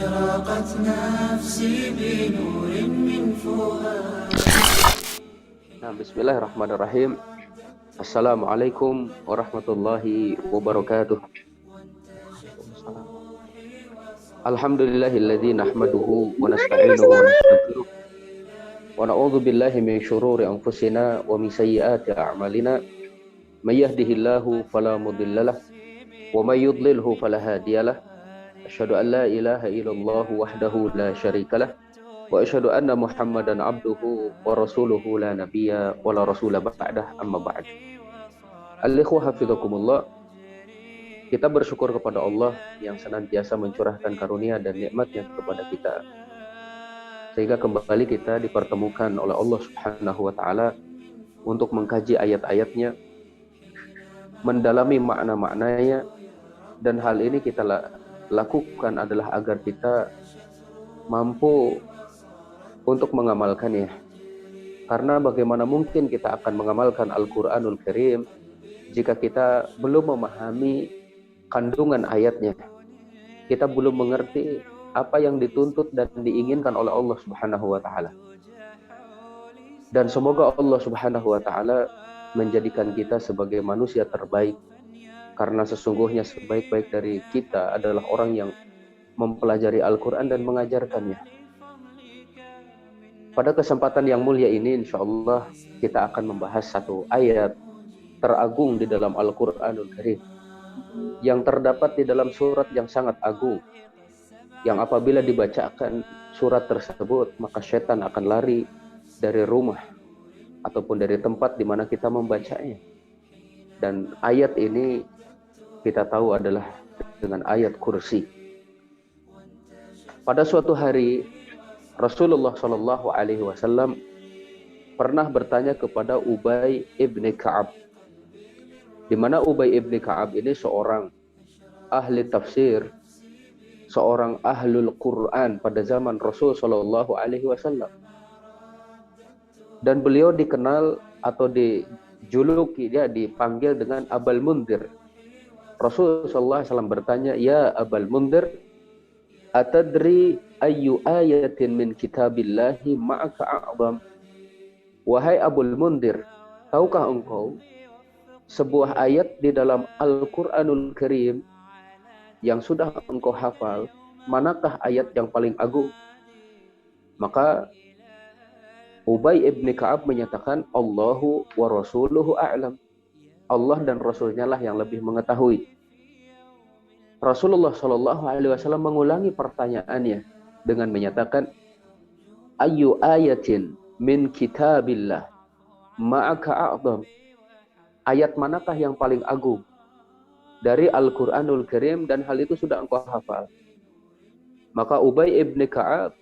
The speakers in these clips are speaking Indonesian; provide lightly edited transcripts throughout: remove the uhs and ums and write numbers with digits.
أشرقت نفسي بنور من فؤاد. Bismillahirrahmanirrahim. Assalamualaikum warahmatullahi wabarakatuh. Alhamdulillahilladzi nahmaduhu wa nasta'inuhu wa nastaghfiruh wa na'udzu billahi min syururi anfusina wa min sayyiati a'malina. May yahdihillahu fala mudhillalah wa may yudlilhu fala hadiyalah. Asyhadu an la ilaha illallah wahdahu la syarikalah wa asyhadu anna Muhammadan abduhu wa rasuluhu la nabiyya wa la rasula ba'dah, amma ba'd. Al-ikhwah hafizakumullah. Kita bersyukur kepada Allah yang senantiasa mencurahkan karunia dan nikmatnya kepada kita, sehingga kembali kita dipertemukan oleh Allah Subhanahu wa taala untuk mengkaji ayat-ayatnya, mendalami makna-maknanya, dan hal ini kita lakukan adalah agar kita mampu untuk mengamalkannya. Karena bagaimana mungkin kita akan mengamalkan Al-Quranul Karim jika kita belum memahami kandungan ayatnya, kita belum mengerti apa yang dituntut dan diinginkan oleh Allah Subhanahu wa taala. Dan semoga Allah Subhanahu wa taala menjadikan kita sebagai manusia terbaik, karena sesungguhnya sebaik-baik dari kita adalah orang yang mempelajari Al-Quran dan mengajarkannya. Pada kesempatan yang mulia ini, insya Allah kita akan membahas satu ayat teragung di dalam Al-Quranul Karim, yang terdapat di dalam surat yang sangat agung, yang apabila dibacakan surat tersebut, maka setan akan lari dari rumah ataupun dari tempat di mana kita membacanya. Dan ayat ini kita tahu adalah dengan ayat kursi. Pada suatu hari Rasulullah Shallallahu Alaihi Wasallam pernah bertanya kepada Ubay ibni Ka'ab, di mana Ubay ibni Ka'ab ini seorang ahli tafsir, seorang ahlul Quran pada zaman Rasul Shallallahu Alaihi Wasallam, dan beliau dikenal atau dijuluki, dia dipanggil dengan Abul Mundhir. Rasul Sallallahu Alaihi Wasallam bertanya, ya Abul Mundhir, atadri ayyu ayatin min kitabillahi ma'aka a'zam? Wahai Abul Mundhir, tahukah engkau sebuah ayat di dalam Al-Quranul Karim yang sudah engkau hafal, manakah ayat yang paling agung? Maka Ubay ibni Ka'ab menyatakan, Allahu wa rasuluhu a'lam. Allah dan Rasulnya lah yang lebih mengetahui. Rasulullah Shallallahu Alaihi Wasallam mengulangi pertanyaannya dengan menyatakan, Ayu ayatin min kitabillah ma'aka a'zam? Ayat manakah yang paling agung dari Al-Quranul Karim dan hal itu sudah engkau hafal? Maka Ubay ibn Ka'ab,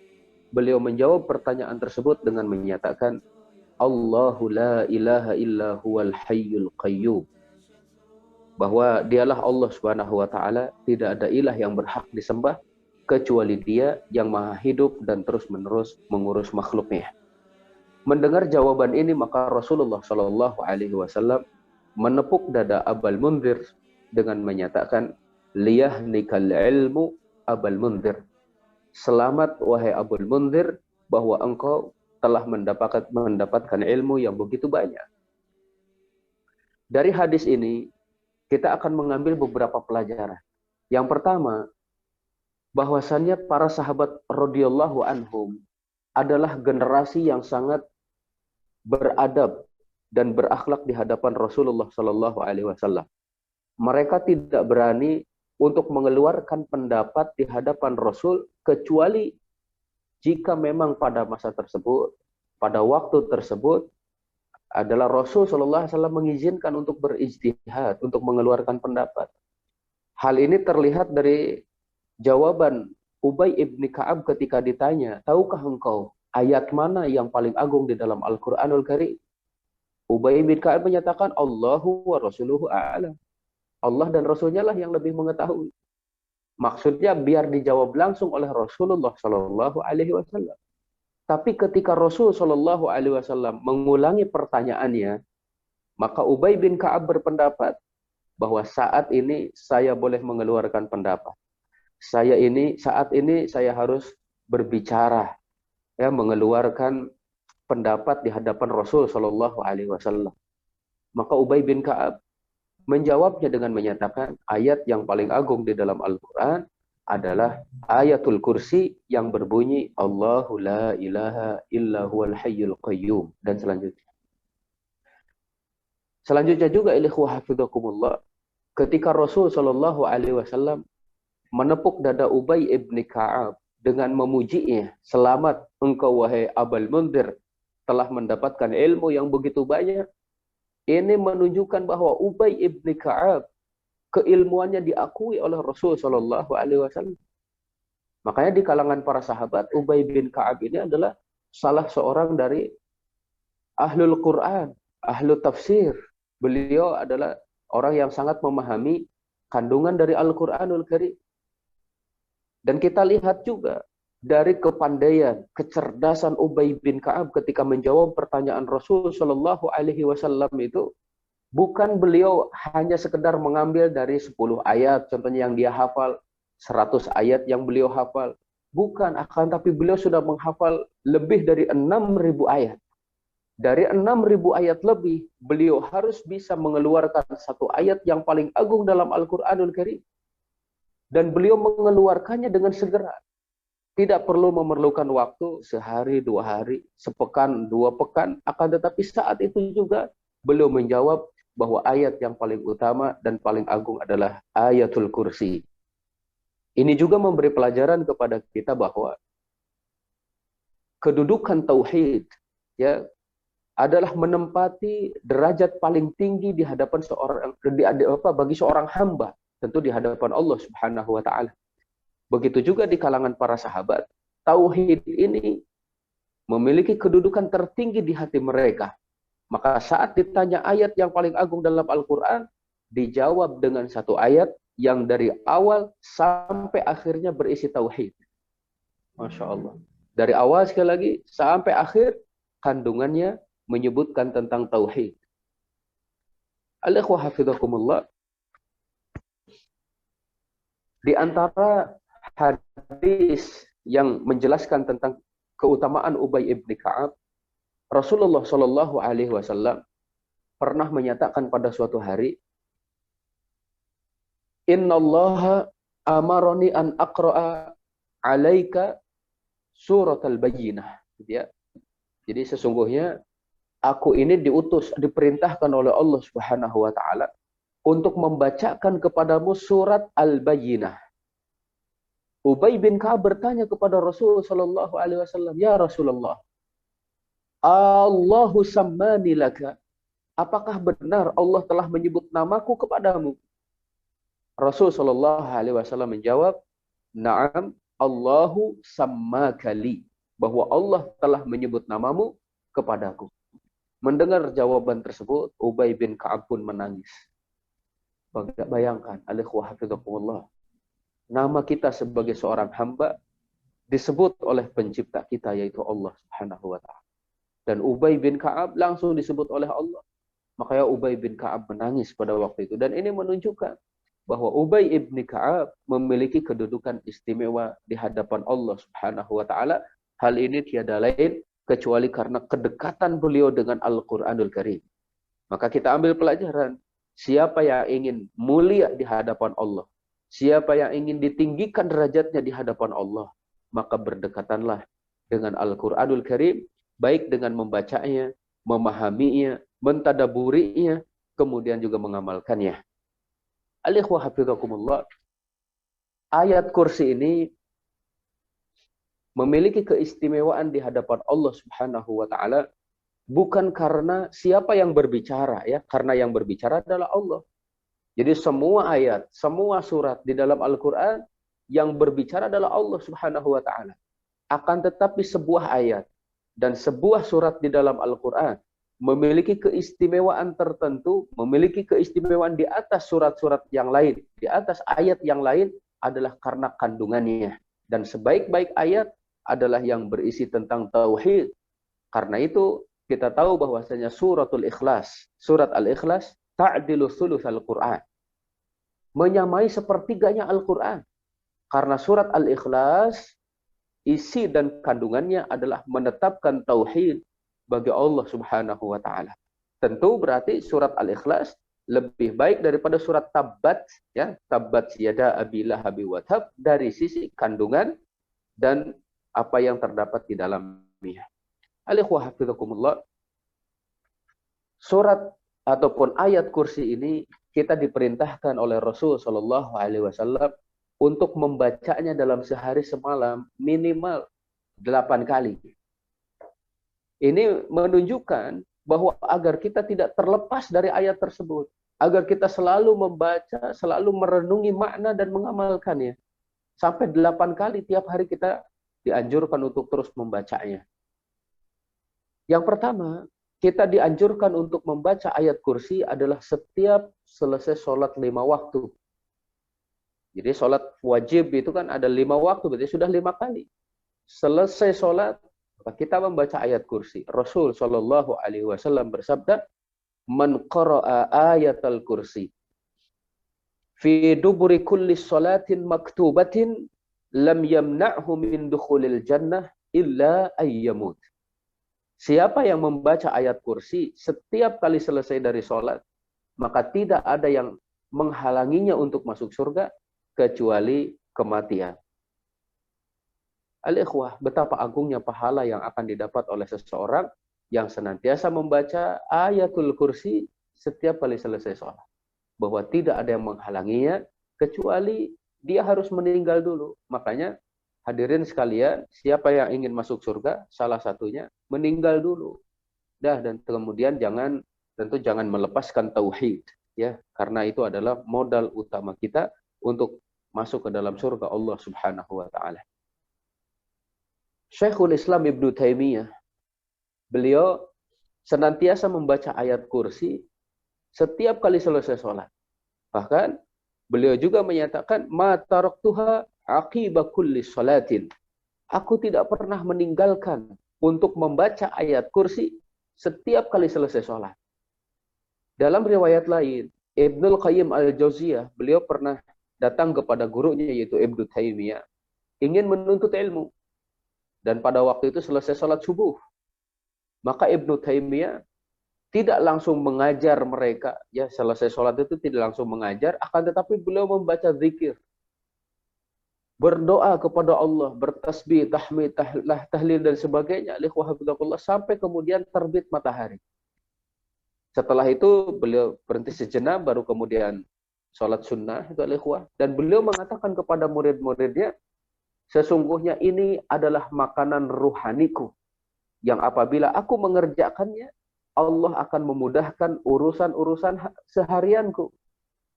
beliau menjawab pertanyaan tersebut dengan menyatakan, Allahu la ilaha illa huwal hayyul qayyum. Bahwa dialah Allah Subhanahu wa taala, tidak ada ilah yang berhak disembah kecuali Dia yang maha hidup dan terus-menerus mengurus makhluknya. Mendengar jawaban ini, maka Rasulullah Shallallahu Alaihi Wasallam menepuk dada Abul Mundhir dengan menyatakan, liyahnikal ilmu Abul Mundhir. Selamat wahai Abul Mundhir, bahwa engkau telah mendapatkan ilmu yang begitu banyak. Dari hadis ini kita akan mengambil beberapa pelajaran. Yang pertama, bahwasannya para sahabat radhiyallahu anhum adalah generasi yang sangat beradab dan berakhlak di hadapan Rasulullah Shallallahu Alaihi Wasallam. Mereka tidak berani untuk mengeluarkan pendapat di hadapan Rasul kecuali jika memang pada masa tersebut, pada waktu tersebut adalah Rasul Shallallahu Alaihi Wasallam mengizinkan untuk berijtihad, untuk mengeluarkan pendapat. Hal ini terlihat dari jawaban Ubay ibni Ka'ab ketika ditanya, tahukah engkau ayat mana yang paling agung di dalam Al-Quranul Karim? Ubay bin Ka'ab menyatakan, Allahu wa rasuluhu a'lam. Allah dan Rasulnya lah yang lebih mengetahui. Maksudnya biar dijawab langsung oleh Rasulullah Shallallahu Alaihi Wasallam. Tapi ketika Rasul Shallallahu Alaihi Wasallam mengulangi pertanyaannya, maka Ubay bin Ka'ab berpendapat bahwa saat ini saya boleh mengeluarkan pendapat. saat ini saya harus berbicara, ya, mengeluarkan pendapat di hadapan Rasul Shallallahu Alaihi Wasallam. Maka Ubay bin Ka'ab menjawabnya dengan menyatakan ayat yang paling agung di dalam Al-Quran adalah ayatul kursi yang berbunyi Allahu la ilaha illa huwal hayyul qayyum, dan selanjutnya. Selanjutnya juga ikhwah hafizakumullah, ketika Rasul Shallallahu Alaihi Wasallam menepuk dada Ubay ibn Ka'ab dengan memujinya, selamat engkau wahai Abul Mundhir telah mendapatkan ilmu yang begitu banyak. Ini menunjukkan bahwa Ubay ibn Ka'ab keilmuannya diakui oleh Rasul Shallallahu Alaihi Wasallam. Makanya di kalangan para sahabat, Ubay bin Ka'ab ini adalah salah seorang dari ahlul Quran, ahlul tafsir. Beliau adalah orang yang sangat memahami kandungan dari Al-Quranul Karim. Dan kita lihat juga dari kepandaian, kecerdasan Ubay bin Ka'ab ketika menjawab pertanyaan Rasul Shallallahu Alaihi Wasallam itu, bukan beliau hanya sekedar mengambil dari 10 ayat, contohnya yang dia hafal, 100 ayat yang beliau hafal. Bukan, akan tapi beliau sudah menghafal lebih dari 6.000 ayat. Dari 6.000 ayat lebih, beliau harus bisa mengeluarkan satu ayat yang paling agung dalam Al-Quranul Karim. Dan beliau mengeluarkannya dengan segera. Tidak perlu memerlukan waktu sehari, 2 hari, sepekan, 2 pekan. Akan tetapi saat itu juga beliau menjawab bahwa ayat yang paling utama dan paling agung adalah ayatul kursi. Ini juga memberi pelajaran kepada kita bahwa kedudukan tauhid, ya, adalah menempati derajat paling tinggi di hadapan bagi seorang hamba, tentu di hadapan Allah Subhanahu wa taala. Begitu juga di kalangan para sahabat, tauhid ini memiliki kedudukan tertinggi di hati mereka. Maka saat ditanya ayat yang paling agung dalam Al-Qur'an, dijawab dengan satu ayat yang dari awal sampai akhirnya berisi tauhid. Masya Allah. Dari awal sekali lagi sampai akhir kandungannya menyebutkan tentang tauhid. Al-ikhwah hafizakumullah. Di antara hadis yang menjelaskan tentang keutamaan Ubay ibn Ka'ab, Rasulullah Shallallahu Alaihi Wasallam pernah menyatakan pada suatu hari, Innallaha amaroni an aqra'a alaika surat al-bayyinah. Jadi sesungguhnya aku ini diperintahkan oleh Allah Subhanahu wa taala untuk membacakan kepadamu surat Al-Bayyinah. Ubay bin Ka'ab bertanya kepada Rasul sallallahu alaihi wasallam, "Ya Rasulullah, Allahu sammani laka." Apakah benar Allah telah menyebut namaku kepadamu? Rasul sallallahu alaihi wasallam menjawab, "Na'am, Allahu sammakali." Bahwa Allah telah menyebut namamu kepadaku. Mendengar jawaban tersebut, Ubay bin Ka'ab pun menangis. Bayangkan, al-ikhwah hafizakumullah, nama kita sebagai seorang hamba disebut oleh pencipta kita, yaitu Allah Subhanahu wa taala. Dan Ubay bin Ka'ab langsung disebut oleh Allah. Makanya Ubay bin Ka'ab menangis pada waktu itu. Dan ini menunjukkan bahwa Ubay ibn Ka'ab memiliki kedudukan istimewa di hadapan Allah Subhanahu wa taala. Hal ini tiada lain kecuali karena kedekatan beliau dengan Al-Quranul Karim. Maka kita ambil pelajaran, siapa yang ingin mulia di hadapan Allah, siapa yang ingin ditinggikan derajatnya di hadapan Allah, maka berdekatanlah dengan Al-Quranul Karim, baik dengan membacanya, memahaminya, mentadaburinya, kemudian juga mengamalkannya. Al-ikhwah hafizakumullah, ayat kursi ini memiliki keistimewaan di hadapan Allah Subhanahu wa taala bukan karena siapa yang berbicara, ya, karena yang berbicara adalah Allah. Jadi semua ayat, semua surat di dalam Al-Qur'an yang berbicara adalah Allah Subhanahu wa taala. Akan tetapi sebuah ayat dan sebuah surat di dalam Al-Qur'an memiliki keistimewaan tertentu, memiliki keistimewaan di atas surat-surat yang lain, di atas ayat yang lain adalah karena kandungannya. Dan sebaik-baik ayat adalah yang berisi tentang tauhid. Karena itu kita tahu bahwasanya suratul Ikhlas, surat Al-Ikhlas, ta'dilu thulutsal Qur'an. Menyamai sepertiganya Al-Qur'an. Karena surat Al-Ikhlas, isi dan kandungannya adalah menetapkan tauhid bagi Allah Subhanahu wa taala. Tentu berarti surat Al-Ikhlas lebih baik daripada surat Tabbat, ya, Tabbat yada abi lahabi wa tab, dari sisi kandungan dan apa yang terdapat di dalamnya. Al-ikhwah hafizakumullah. Surat ataupun ayat kursi ini kita diperintahkan oleh Rasul Shallallahu Alaihi Wasallam untuk membacanya dalam sehari semalam minimal 8 kali. Ini menunjukkan bahwa agar kita tidak terlepas dari ayat tersebut, agar kita selalu membaca, selalu merenungi makna dan mengamalkannya. Sampai 8 kali tiap hari kita dianjurkan untuk terus membacanya. Yang pertama, kita dianjurkan untuk membaca ayat kursi adalah setiap selesai sholat 5 waktu. Jadi sholat wajib itu kan ada 5 waktu, berarti sudah 5 kali. Selesai sholat, kita membaca ayat kursi. Rasul Shallallahu Alaihi Wasallam bersabda, "Man qara'a ayatal kursi fi duburi kulli sholatin maktubatin lam yamna'hu min dukhulil jannah illa ayyamut." Siapa yang membaca ayat kursi setiap kali selesai dari sholat, maka tidak ada yang menghalanginya untuk masuk surga kecuali kematian. Al-ikhwah, betapa agungnya pahala yang akan didapat oleh seseorang yang senantiasa membaca ayatul kursi setiap kali selesai sholat. Bahwa tidak ada yang menghalanginya kecuali dia harus meninggal dulu. Makanya hadirin sekalian, siapa yang ingin masuk surga, salah satunya meninggal dulu. Dan kemudian tentu jangan melepaskan tauhid, ya, karena itu adalah modal utama kita untuk masuk ke dalam surga Allah Subhanahu wa taala. Syekhul Islam Ibnu Taimiyah, beliau senantiasa membaca ayat kursi setiap kali selesai sholat. Bahkan beliau juga menyatakan, "Ma taraktuha aqiba kulli sholatin." Aku tidak pernah meninggalkan untuk membaca ayat kursi setiap kali selesai sholat. Dalam riwayat lain, Ibnul Qayyim al-Jauziyah, beliau pernah datang kepada gurunya yaitu Ibnu Taimiyah, ingin menuntut ilmu. Dan pada waktu itu selesai sholat subuh. Maka Ibnu Taimiyah tidak langsung mengajar mereka, ya, selesai sholat itu tidak langsung mengajar, akan tetapi beliau membaca zikir. Berdoa kepada Allah, bertasbih, tahmid, tahlil dan sebagainya, sampai kemudian terbit matahari. Setelah itu beliau berhenti sejenak, baru kemudian sholat sunnah itu al-ikhwah. Dan beliau mengatakan kepada murid-muridnya, sesungguhnya ini adalah makanan ruhaniku, yang apabila aku mengerjakannya, Allah akan memudahkan urusan-urusan seharianku.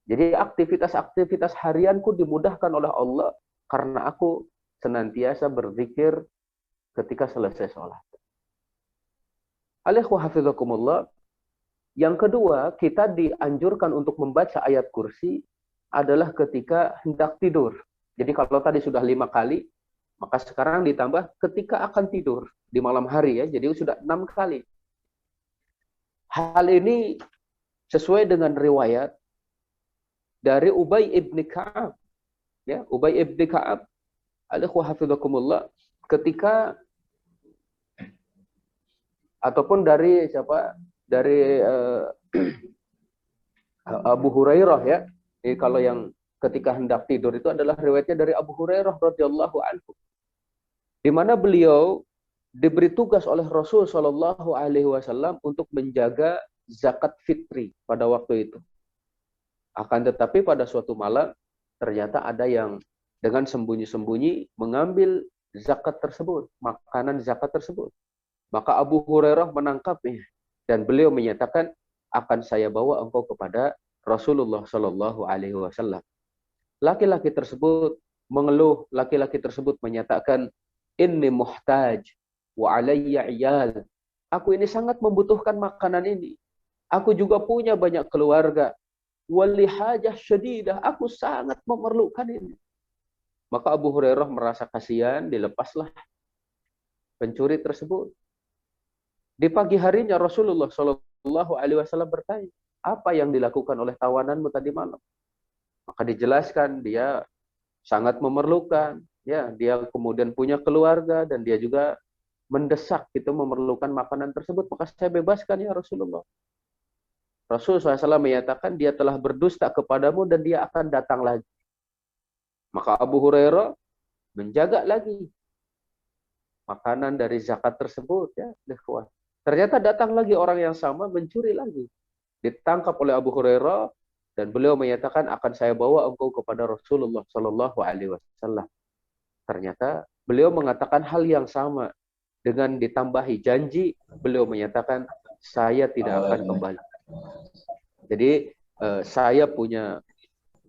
Jadi aktivitas-aktivitas harianku dimudahkan oleh Allah, karena aku senantiasa berzikir ketika selesai sholat. Al-ikhwah hafizakumullah. Yang kedua, kita dianjurkan untuk membaca ayat kursi adalah ketika hendak tidur. Jadi kalau tadi sudah 5 kali, maka sekarang ditambah ketika akan tidur di malam hari, ya. Jadi sudah 6 kali. Hal ini sesuai dengan riwayat dari Ubay ibn Ka'ab. Ya, Ubay ibn Ka'ab, al-ikhwah hafizakumullah, ketika ataupun dari siapa? Dari Abu Hurairah, ya. Jadi kalau yang ketika hendak tidur itu adalah riwayatnya dari Abu Hurairah radhiyallahu anhu, di mana beliau diberi tugas oleh Rasul Shallallahu Alaihi Wasallam untuk menjaga zakat fitri pada waktu itu. Akan tetapi pada suatu malam ternyata ada yang dengan sembunyi-sembunyi mengambil zakat tersebut, makanan zakat tersebut. Maka Abu Hurairah menangkapnya dan beliau menyatakan, akan saya bawa engkau kepada Rasulullah Shallallahu Alaihi Wasallam. Laki-laki tersebut mengeluh, laki-laki tersebut menyatakan, inni muhtaj wa alayya iyal. Aku ini sangat membutuhkan makanan ini. Aku juga punya banyak keluarga. Wali hajah syadidah. Aku sangat memerlukan ini. Maka Abu Hurairah merasa kasihan, dilepaslah pencuri tersebut. Di pagi harinya Rasulullah Shallallahu Alaihi Wasallam bertanya, apa yang dilakukan oleh tawananmu tadi malam? Maka dijelaskan dia sangat memerlukan, ya, dia kemudian punya keluarga dan dia juga mendesak gitu memerlukan makanan tersebut, maka saya bebaskan ya Rasulullah. Rasulullah SAW menyatakan dia telah berdusta kepadamu dan dia akan datang lagi. Maka Abu Hurairah menjaga lagi makanan dari zakat tersebut, ya, ikhwah. Ternyata datang lagi orang yang sama mencuri lagi. Ditangkap oleh Abu Hurairah dan beliau menyatakan akan saya bawa engkau kepada Rasulullah Shallallahu Alaihi Wasallam. Ternyata beliau mengatakan hal yang sama dengan ditambahi janji, beliau menyatakan saya tidak akan kembali. Jadi saya punya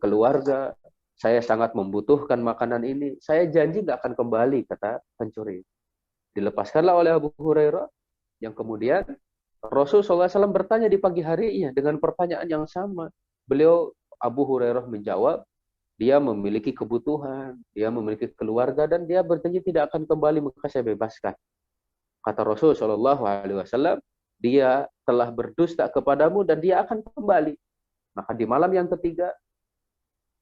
keluarga, saya sangat membutuhkan makanan ini, saya janji nggak akan kembali, kata pencuri. Dilepaskanlah oleh Abu Hurairah, yang kemudian Rasulullah SAW bertanya di pagi harinya dengan pertanyaan yang sama. Beliau, Abu Hurairah menjawab, dia memiliki kebutuhan, dia memiliki keluarga, dan dia berjanji tidak akan kembali, maka saya bebaskan. Kata Rasulullah SAW, dia telah berdusta kepadamu dan dia akan kembali. Maka di malam yang ketiga,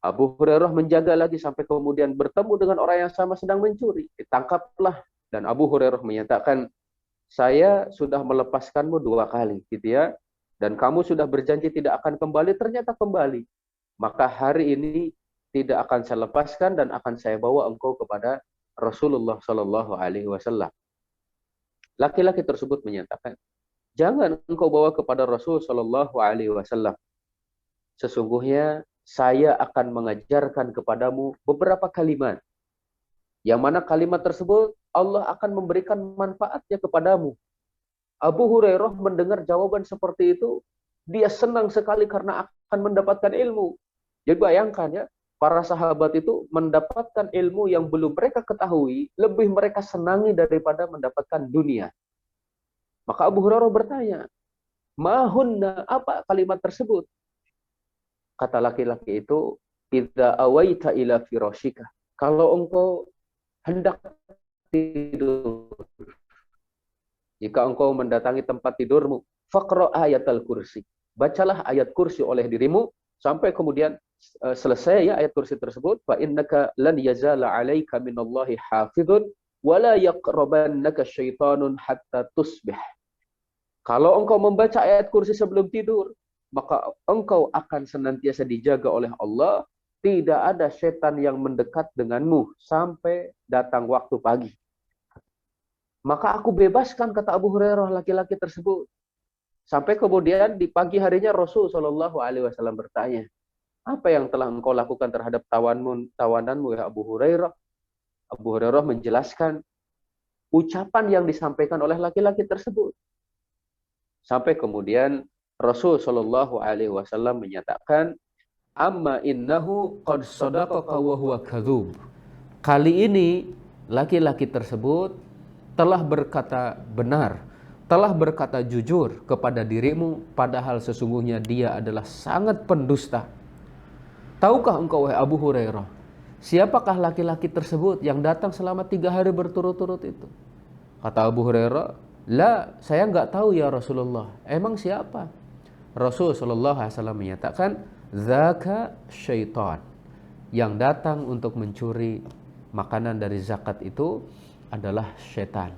Abu Hurairah menjaga lagi sampai kemudian bertemu dengan orang yang sama sedang mencuri. Ditangkaplah dan Abu Hurairah menyatakan, saya sudah melepaskanmu 2 kali, gitu ya. Dan kamu sudah berjanji tidak akan kembali, ternyata kembali. Maka hari ini tidak akan saya lepaskan dan akan saya bawa engkau kepada Rasulullah Shallallahu Alaihi Wasallam. Laki-laki tersebut menyatakan, jangan engkau bawa kepada Rasul Shallallahu Alaihi Wasallam. Sesungguhnya saya akan mengajarkan kepadamu beberapa kalimat. Yang mana kalimat tersebut Allah akan memberikan manfaatnya kepadamu. Abu Hurairah mendengar jawaban seperti itu, dia senang sekali karena akan mendapatkan ilmu. Jadi bayangkan ya, para sahabat itu mendapatkan ilmu yang belum mereka ketahui, lebih mereka senangi daripada mendapatkan dunia. Maka Abu Hurairah bertanya, mahunna, apa kalimat tersebut? Kata laki-laki itu, idza awaita ila firashika. Kalau engkau hendak tidur, jika engkau mendatangi tempat tidurmu, faqra ayatal kursi. Bacalah ayat kursi oleh dirimu sampai kemudian selesai ya ayat kursi tersebut, fa innaka lan yazala 'alaika minallahi hafizun wa la yaqrabannaka syaitanun hatta tusbih. Kalau engkau membaca ayat kursi sebelum tidur, maka engkau akan senantiasa dijaga oleh Allah. Tidak ada setan yang mendekat denganmu sampai datang waktu pagi. Maka aku bebaskan, kata Abu Hurairah, laki-laki tersebut. Sampai kemudian di pagi harinya Rasul Shallallahu Alaihi Wasallam bertanya, apa yang telah engkau lakukan terhadap tawananmu ya Abu Hurairah? Abu Hurairah menjelaskan ucapan yang disampaikan oleh laki-laki tersebut. Sampai kemudian Rasul Shallallahu Alaihi Wasallam menyatakan, amma innahu qad sadaqaka wa huwa kadzub. Kali ini laki-laki tersebut telah berkata benar, telah berkata jujur kepada dirimu, padahal sesungguhnya dia adalah sangat pendusta. Tahukah engkau wahai Abu Hurairah, siapakah laki-laki tersebut yang datang selama 3 hari berturut-turut itu? Kata Abu Hurairah, la, saya enggak tahu ya Rasulullah. Emang siapa? Rasul sallallahu alaihi wasallam menyatakan, zaka syaitan, yang datang untuk mencuri makanan dari zakat itu adalah syaitan.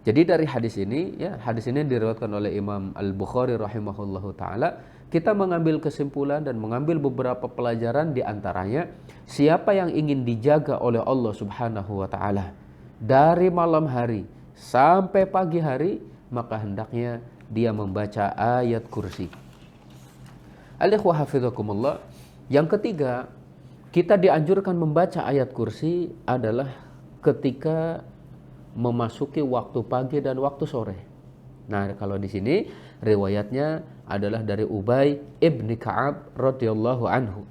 Jadi dari hadis ini, ya, hadis ini diriwayatkan oleh Imam Al-Bukhari rahimahullahu taala, kita mengambil kesimpulan dan mengambil beberapa pelajaran, di antaranya siapa yang ingin dijaga oleh Allah Subhanahu wa taala dari malam hari sampai pagi hari, maka hendaknya dia membaca ayat kursi. Al-ikhwah hafizakumullah. Yang ketiga, kita dianjurkan membaca ayat kursi adalah ketika memasuki waktu pagi dan waktu sore. Nah, kalau di sini riwayatnya adalah dari Ubay ibni Ka'ab radhiyallahu anhu,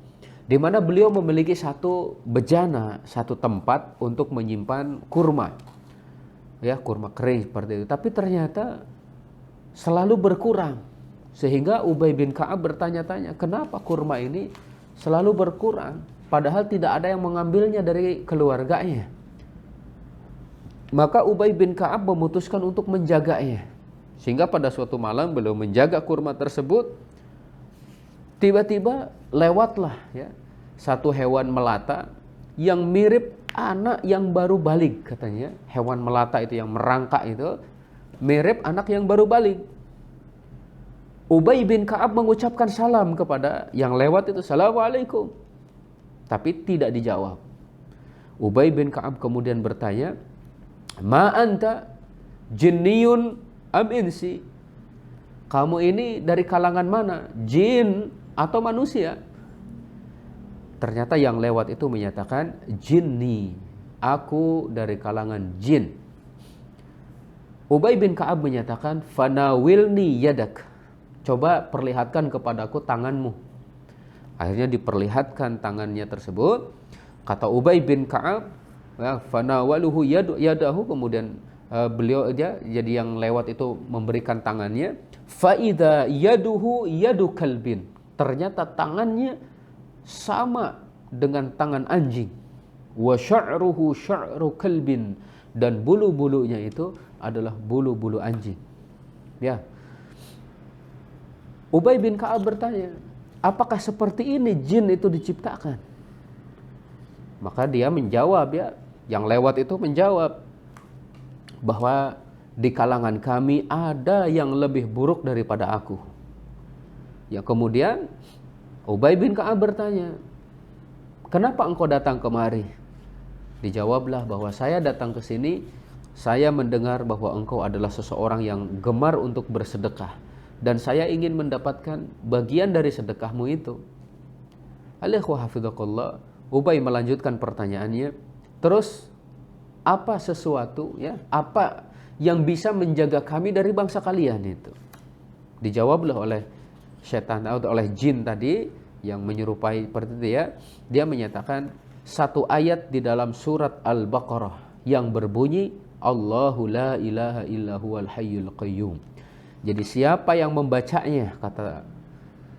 di mana beliau memiliki satu bejana, satu tempat untuk menyimpan kurma. Ya, kurma kering seperti itu. Tapi ternyata selalu berkurang. Sehingga Ubay bin Ka'ab bertanya-tanya, kenapa kurma ini selalu berkurang? Padahal tidak ada yang mengambilnya dari keluarganya. Maka Ubay bin Ka'ab memutuskan untuk menjaganya. Sehingga pada suatu malam beliau menjaga kurma tersebut. Tiba-tiba lewatlah ya satu hewan melata yang mirip anak yang baru balik katanya. Hewan melata itu yang merangkak itu mirip anak yang baru balik. Ubay bin Ka'ab mengucapkan salam kepada yang lewat itu, Assalamualaikum. Tapi tidak dijawab. Ubay bin Ka'ab kemudian bertanya, Ma anta jinniyun am insi? Kamu ini dari kalangan mana? Jin atau manusia? Ternyata yang lewat itu menyatakan, jinni, aku dari kalangan jin. Ubay bin Ka'ab menyatakan, fanawilni yadak, coba perlihatkan kepadaku tanganmu. Akhirnya diperlihatkan tangannya tersebut. Kata Ubay bin Ka'ab, fanawaluhu yadahu, kemudian beliau aja jadi yang lewat itu memberikan tangannya. Faida yaduhu yadu kalbin, ternyata tangannya sama dengan tangan anjing. Wa sya'ruhu sya'ru kalbin, dan bulu-bulunya itu adalah bulu-bulu anjing. Ya. Ubay bin Ka'ab bertanya, apakah seperti ini jin itu diciptakan? Maka dia menjawab, ya, yang lewat itu menjawab bahwa di kalangan kami ada yang lebih buruk daripada aku. Ya, kemudian Ubay bin Ka'ab bertanya, kenapa engkau datang kemari? Dijawablah bahwa saya datang ke sini, saya mendengar bahwa engkau adalah seseorang yang gemar untuk bersedekah, dan saya ingin mendapatkan bagian dari sedekahmu itu. Alaihi hafidhakallah. Ubay melanjutkan pertanyaannya, terus apa sesuatu, ya, apa yang bisa menjaga kami dari bangsa kalian itu? Dijawablah oleh setan atau oleh jin tadi yang menyerupai seperti itu, ya. Dia menyatakan satu ayat di dalam surat Al-Baqarah yang berbunyi, Allahu la ilaha illa huwal hayyul qayyum. Jadi siapa yang membacanya,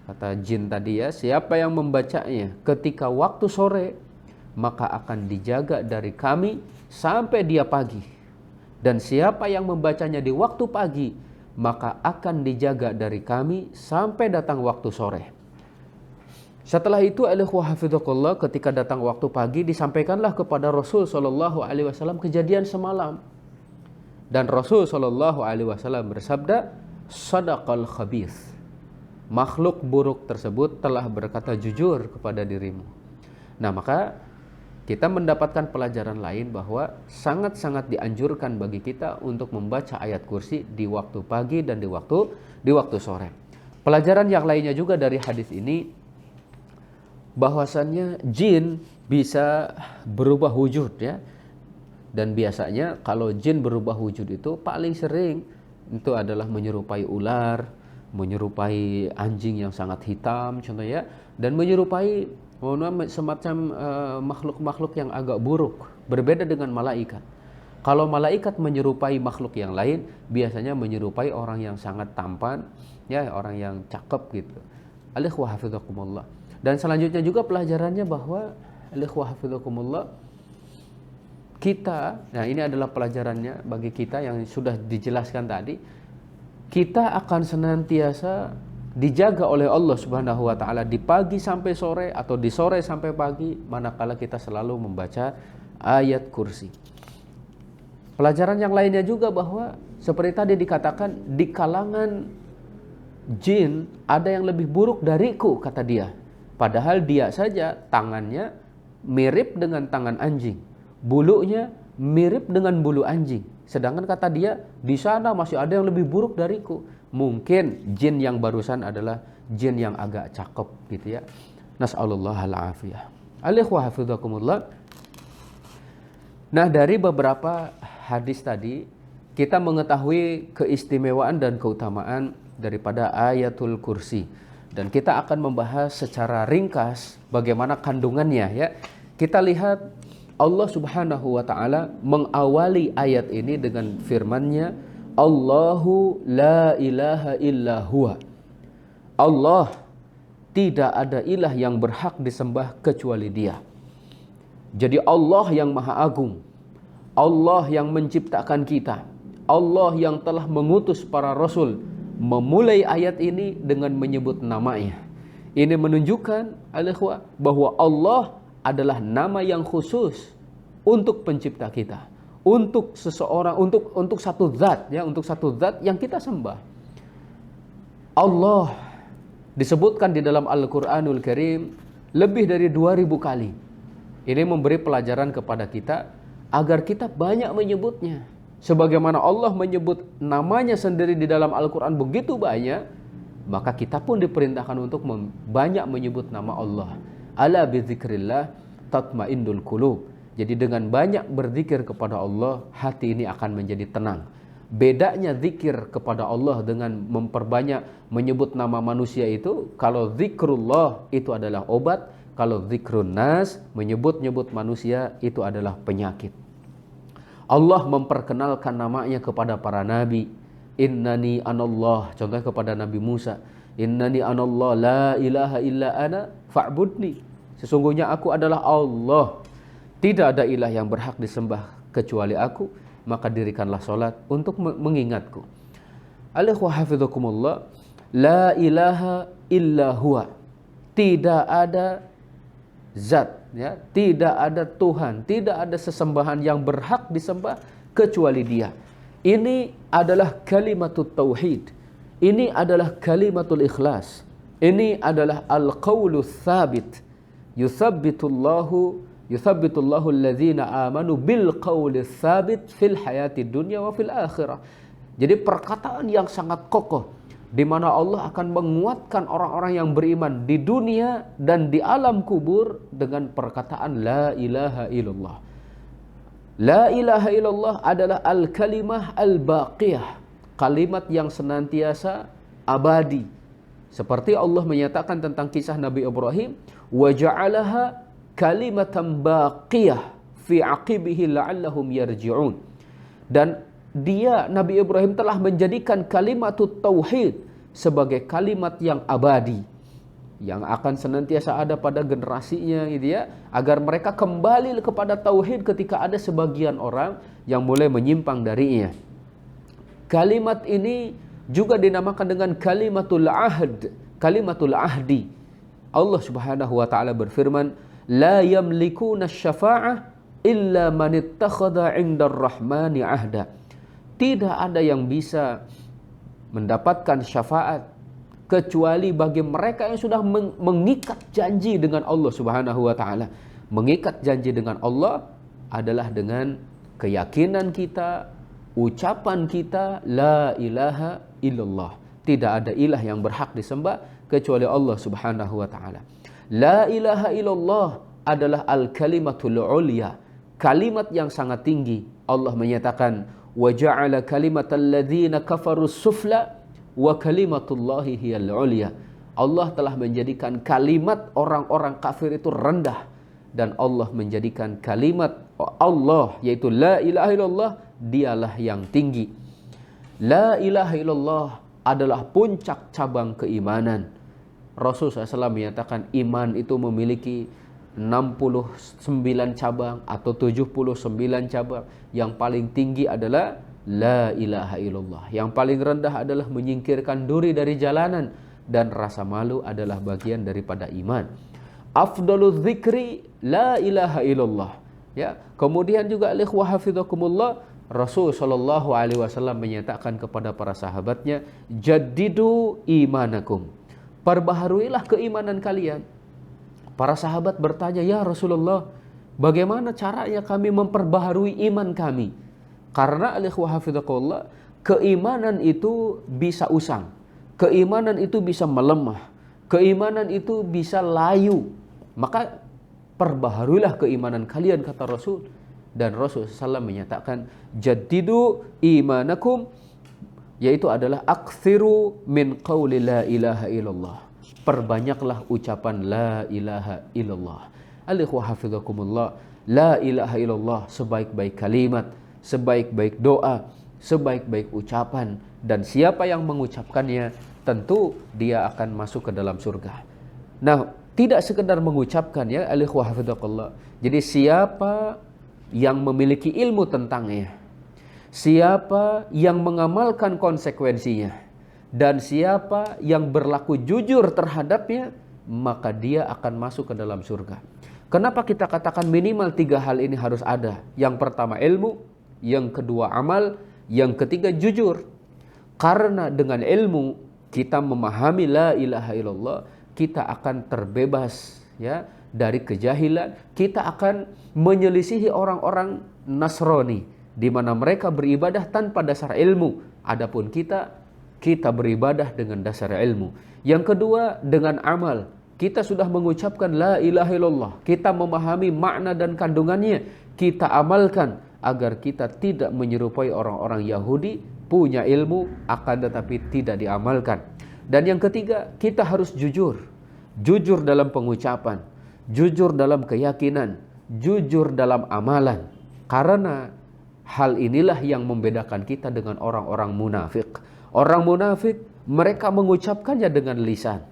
kata jin tadi, ya, siapa yang membacanya ketika waktu sore, maka akan dijaga dari kami sampai dia pagi. Dan siapa yang membacanya di waktu pagi, maka akan dijaga dari kami sampai datang waktu sore. Setelah itu, alaihi ketika datang waktu pagi, disampaikanlah kepada Rasul SAW kejadian semalam. Dan Rasul SAW bersabda, sadaqal khabith, makhluk buruk tersebut telah berkata jujur kepada dirimu. Nah, maka kita mendapatkan pelajaran lain bahwa sangat-sangat dianjurkan bagi kita untuk membaca ayat kursi di waktu pagi dan di waktu sore. Pelajaran yang lainnya juga dari hadis ini, bahwasannya jin bisa berubah wujud, ya. Dan biasanya kalau jin berubah wujud itu paling sering itu adalah menyerupai ular, menyerupai anjing yang sangat hitam contohnya, dan menyerupai semacam makhluk-makhluk yang agak buruk, berbeda dengan malaikat. Kalau malaikat menyerupai makhluk yang lain, biasanya menyerupai orang yang sangat tampan, ya, orang yang cakep gitu. Alaihi hafidhakumullah. Dan selanjutnya juga pelajarannya bahwa alaihi hafidhakumullah, kita, nah ini adalah pelajarannya bagi kita yang sudah dijelaskan tadi, kita akan senantiasa dijaga oleh Allah Subhanahu wa taala di pagi sampai sore atau di sore sampai pagi, manakala kita selalu membaca ayat kursi. Pelajaran yang lainnya juga bahwa seperti tadi dikatakan, di kalangan jin ada yang lebih buruk dariku, kata dia. Padahal dia saja tangannya mirip dengan tangan anjing, bulunya mirip dengan bulu anjing. Sedangkan kata dia, di sana masih ada yang lebih buruk dariku. Mungkin jin yang barusan adalah jin yang agak cakep gitu, ya. Nas'alullah al-afiyah. Alaihi hafidhakumullah. Nah, dari beberapa hadis tadi kita mengetahui keistimewaan dan keutamaan daripada ayatul kursi, dan kita akan membahas secara ringkas bagaimana kandungannya, ya. Kita lihat Allah Subhanahu wa taala mengawali ayat ini dengan firman-Nya, Allahu la ilaha illa huwa. Allah, tidak ada ilah yang berhak disembah kecuali Dia. Jadi Allah yang Maha Agung, Allah yang menciptakan kita, Allah yang telah mengutus para rasul, memulai ayat ini dengan menyebut namanya. Ini menunjukkan bahwa Allah adalah nama yang khusus untuk pencipta kita, untuk seseorang, untuk satu zat ya, untuk satu zat yang kita sembah. Allah disebutkan di dalam Al-Qur'anul Karim lebih dari 2000 kali. Ini memberi pelajaran kepada kita agar kita banyak menyebutnya. Sebagaimana Allah menyebut namanya sendiri di dalam Al-Quran begitu banyak, maka kita pun diperintahkan untuk banyak menyebut nama Allah. Ala bizikrillah tatmainnul qulub. Jadi dengan banyak berzikir kepada Allah, hati ini akan menjadi tenang. Bedanya zikir kepada Allah dengan memperbanyak menyebut nama manusia itu, kalau zikrullah itu adalah obat, kalau zikrun nas, menyebut-nyebut manusia itu adalah penyakit. Allah memperkenalkan namanya kepada para nabi. Innani anallah, contohnya kepada Nabi Musa. Innani anallah la ilaha illa ana fa'budni. Sesungguhnya aku adalah Allah. Tidak ada ilah yang berhak disembah kecuali aku, maka dirikanlah salat untuk mengingatku. Alaihi wa hafizakumullah, la ilaha illa huwa. Tidak ada zat ya, tidak ada Tuhan, tidak ada sesembahan yang berhak disembah kecuali Dia. Ini adalah kalimatul tauhid. Ini adalah kalimatul ikhlas. Ini adalah al-qaulus tsabit. Yuthabbitullahu alladhina amanu bil qaulis tsabit fil hayatid dunya wa fil akhirah. Jadi perkataan yang sangat kokoh di mana Allah akan menguatkan orang-orang yang beriman di dunia dan di alam kubur dengan perkataan la ilaha illallah. La ilaha illallah adalah al-kalimah al-baqiyah, kalimat yang senantiasa abadi. Seperti Allah menyatakan tentang kisah Nabi Ibrahim, wa ja'alaha kalimatan baqiyah fi aqibihi la'allahum yarji'un. Dan dia, Nabi Ibrahim, telah menjadikan kalimatut tauhid sebagai kalimat yang abadi, yang akan senantiasa ada pada generasinya gitu ya, agar mereka kembali kepada tauhid ketika ada sebagian orang yang mulai menyimpang darinya. Kalimat ini juga dinamakan dengan kalimatul ahd, kalimatul ahdi. Allah Subhanahu wa taala berfirman, la yamlikuna syafa'ah illa man ittakhadha 'indar rahmani ahda. Tidak ada yang bisa mendapatkan syafaat kecuali bagi mereka yang sudah mengikat janji dengan Allah Subhanahu wa taala. Mengikat janji dengan Allah adalah dengan keyakinan kita, ucapan kita la ilaha illallah. Tidak ada ilah yang berhak disembah kecuali Allah Subhanahu wa taala. La ilaha illallah adalah al-kalimatul ulya, kalimat yang sangat tinggi. Allah menyatakan wa ja'ala kalimatal ladzina kafaru sufla wa kalimatullahi hiyal ulya. Allah telah menjadikan kalimat orang-orang kafir itu rendah, dan Allah menjadikan kalimat Allah yaitu la ilaha illallah dialah yang tinggi. La ilaha illallah adalah puncak cabang keimanan. Rasulullah SAW menyatakan iman itu memiliki 69 cabang atau 79 cabang. Yang paling tinggi adalah la ilaha illallah. Yang paling rendah adalah menyingkirkan duri dari jalanan, dan rasa malu adalah bagian daripada iman. Afdalul zikri la ilaha illallah. Ya, kemudian juga ikhwah hafizakumullah, Rasul sallallahu alaihi wasallam menyatakan kepada para sahabatnya, jaddidu imanakum. Perbaharuilah keimanan kalian. Para sahabat bertanya, ya Rasulullah, bagaimana caranya kami memperbaharui iman kami? Karena ikhwah hafizakumullah, keimanan itu bisa usang, keimanan itu bisa melemah, keimanan itu bisa layu. Maka perbaharuilah keimanan kalian, kata Rasul. Dan Rasul SAW menyatakan, jaddidu imanakum, yaitu adalah aktsiru min qawli la ilaha illallah. Perbanyaklah ucapan la ilaha illallah. Alikhwa hafizakumullah, la ilaha illallah sebaik-baik kalimat, sebaik-baik doa, sebaik-baik ucapan, dan siapa yang mengucapkannya tentu dia akan masuk ke dalam surga. Nah, tidak sekedar mengucapkan ya alikhwa hafizakumullah. Jadi siapa yang memiliki ilmu tentangnya, siapa yang mengamalkan konsekuensinya, dan siapa yang berlaku jujur terhadapnya, maka dia akan masuk ke dalam surga. Kenapa kita katakan minimal 3 hal ini harus ada? Yang pertama ilmu, yang kedua amal, yang ketiga jujur. Karena dengan ilmu kita memahami la ilaha illallah, kita akan terbebas ya dari kejahilan. Kita akan menyelisihi orang-orang Nasrani di mana mereka beribadah tanpa dasar ilmu. Adapun kita beribadah dengan dasar ilmu. Yang kedua dengan amal. Kita sudah mengucapkan la ilaha illallah, kita memahami makna dan kandungannya, kita amalkan agar kita tidak menyerupai orang-orang Yahudi, punya ilmu akan tetapi tidak diamalkan. Dan yang ketiga, kita harus jujur. Jujur dalam pengucapan, jujur dalam keyakinan, jujur dalam amalan. Karena hal inilah yang membedakan kita dengan orang-orang munafik. Orang munafik, mereka mengucapkannya dengan lisan.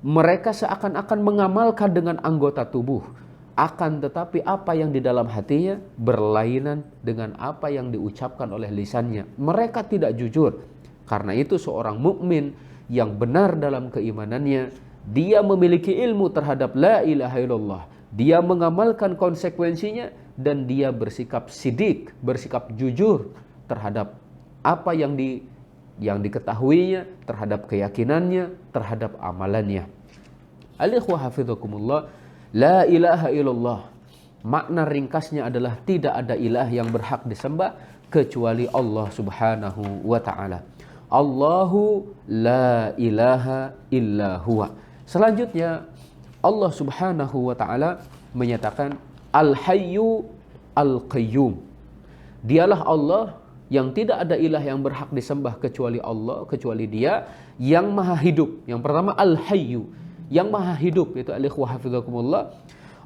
Mereka seakan-akan mengamalkan dengan anggota tubuh. Akan tetapi apa yang di dalam hatinya berlainan dengan apa yang diucapkan oleh lisannya. Mereka tidak jujur. Karena itu seorang mukmin yang benar dalam keimanannya, dia memiliki ilmu terhadap la ilaha illallah. Dia mengamalkan konsekuensinya dan dia bersikap sidik, bersikap jujur terhadap apa yang diketahuinya, terhadap keyakinannya, terhadap amalannya. Al-ikhwah hafizakumullah, la ilaha illallah, makna ringkasnya adalah tidak ada ilah yang berhak disembah kecuali Allah subhanahu wa ta'ala. Allahu la ilaha illa huwa. Selanjutnya Allah subhanahu wa ta'ala menyatakan Al-Hayyu Al-Qayyum. Dialah Allah yang tidak ada ilah yang berhak disembah kecuali Allah, kecuali Dia yang maha hidup. Yang pertama Al-Hayyu, yang maha hidup, itu al-ikhwah hafizakumullah.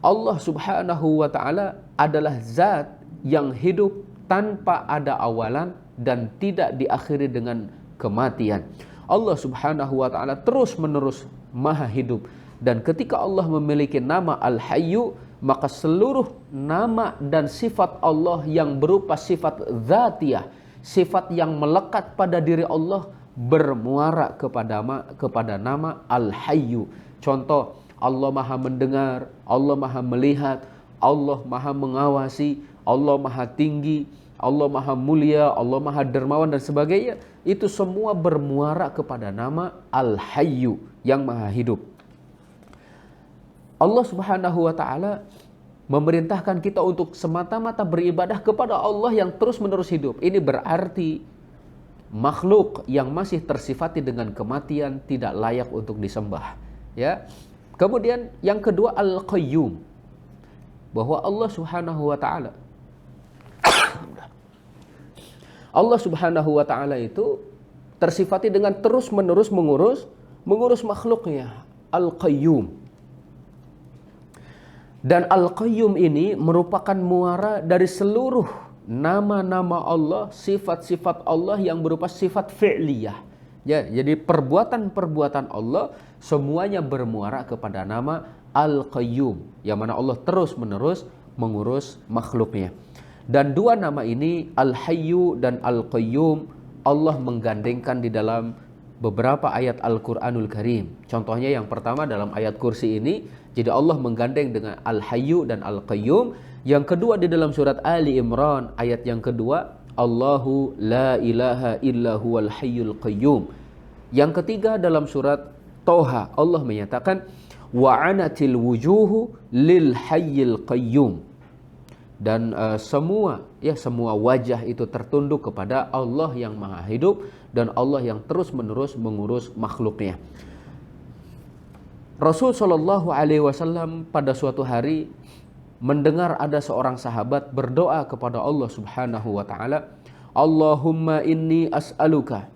Allah subhanahu wa ta'ala adalah zat yang hidup tanpa ada awalan dan tidak diakhiri dengan kematian. Allah subhanahu wa ta'ala terus menerus maha hidup. Dan ketika Allah memiliki nama Al-Hayyu, maka seluruh nama dan sifat Allah yang berupa sifat dzatiyah, sifat yang melekat pada diri Allah, bermuara kepada nama Al-Hayyu. Contoh, Allah maha mendengar, Allah maha melihat, Allah maha mengawasi, Allah maha tinggi, Allah maha mulia, Allah maha dermawan dan sebagainya. Itu semua bermuara kepada nama Al-Hayyu, yang maha hidup. Allah subhanahu wa ta'ala memerintahkan kita untuk semata-mata beribadah kepada Allah yang terus-menerus hidup. Ini berarti makhluk yang masih tersifati dengan kematian tidak layak untuk disembah. Ya. Kemudian yang kedua Al-Qayyum, bahwa Allah subhanahu wa ta'ala Allah subhanahu wa ta'ala itu tersifati dengan terus-menerus mengurus makhluknya. Al-Qayyum. Dan Al-Qayyum ini merupakan muara dari seluruh nama-nama Allah, sifat-sifat Allah yang berupa sifat fi'liyah. Ya, jadi perbuatan-perbuatan Allah semuanya bermuara kepada nama Al-Qayyum, yang mana Allah terus-menerus mengurus makhluknya. Dan dua nama ini, Al-Hayyu dan Al-Qayyum, Allah menggandengkan di dalam beberapa ayat Al-Quranul Karim. Contohnya yang pertama dalam ayat kursi ini, jadi Allah menggandeng dengan Al-Hayyu dan Al-Qayyum. Yang kedua di dalam surat Ali Imran, ayat yang kedua, Allahu la ilaha illa huwal hayyul qayyum. Yang ketiga dalam surat Toha, Allah menyatakan, wa'anatil wujuhu lil hayyil qayyum. Dan semua wajah itu tertunduk kepada Allah yang maha hidup dan Allah yang terus-menerus mengurus makhluknya. Rasul Shallallahu Alaihi Wasallam pada suatu hari mendengar ada seorang sahabat berdoa kepada Allah Subhanahu Wa Taala, Allahumma inni as'aluka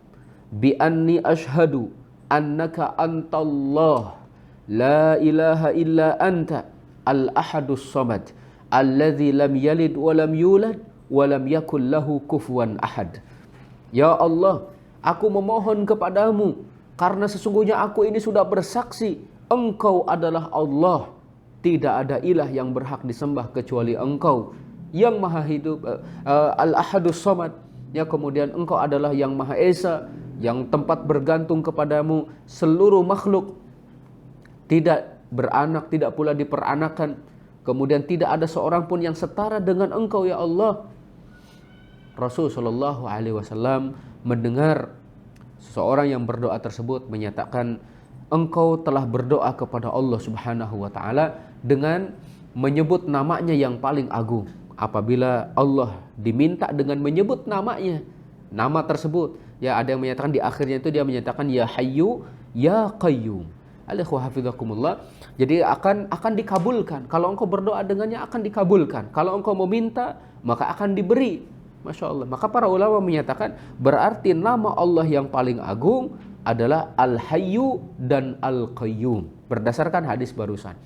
bi anni ashhadu annaka antallah la ilaha illa anta al-ahadus samad alladzi lam yalid wa lam yulad wa lam yakul lahu kufuwan ahad. Ya Allah, aku memohon kepadamu karena sesungguhnya aku ini sudah bersaksi Engkau adalah Allah, tidak ada ilah yang berhak disembah kecuali Engkau yang maha hidup, al-ahadus samad. Ya, kemudian Engkau adalah yang maha esa, yang tempat bergantung kepadamu seluruh makhluk, tidak beranak, tidak pula diperanakan. kemudian tidak ada seorang pun yang setara dengan Engkau ya Allah. Rasul Shallallahu Alaihi Wasallam mendengar seseorang yang berdoa tersebut menyatakan, engkau telah berdoa kepada Allah Subhanahu wa taala dengan menyebut namanya yang paling agung. Apabila Allah diminta dengan menyebut namanya, nama tersebut, ya ada yang menyatakan di akhirnya itu dia menyatakan ya Hayyu ya Qayyum. Alaihi hafizakumullah. Jadi akan dikabulkan. Kalau engkau berdoa dengannya akan dikabulkan. Kalau engkau meminta maka akan diberi. Masya Allah. Maka para ulama menyatakan berarti nama Allah yang paling agung adalah Al-Hayyu dan Al-Qayyum. Berdasarkan hadis barusan.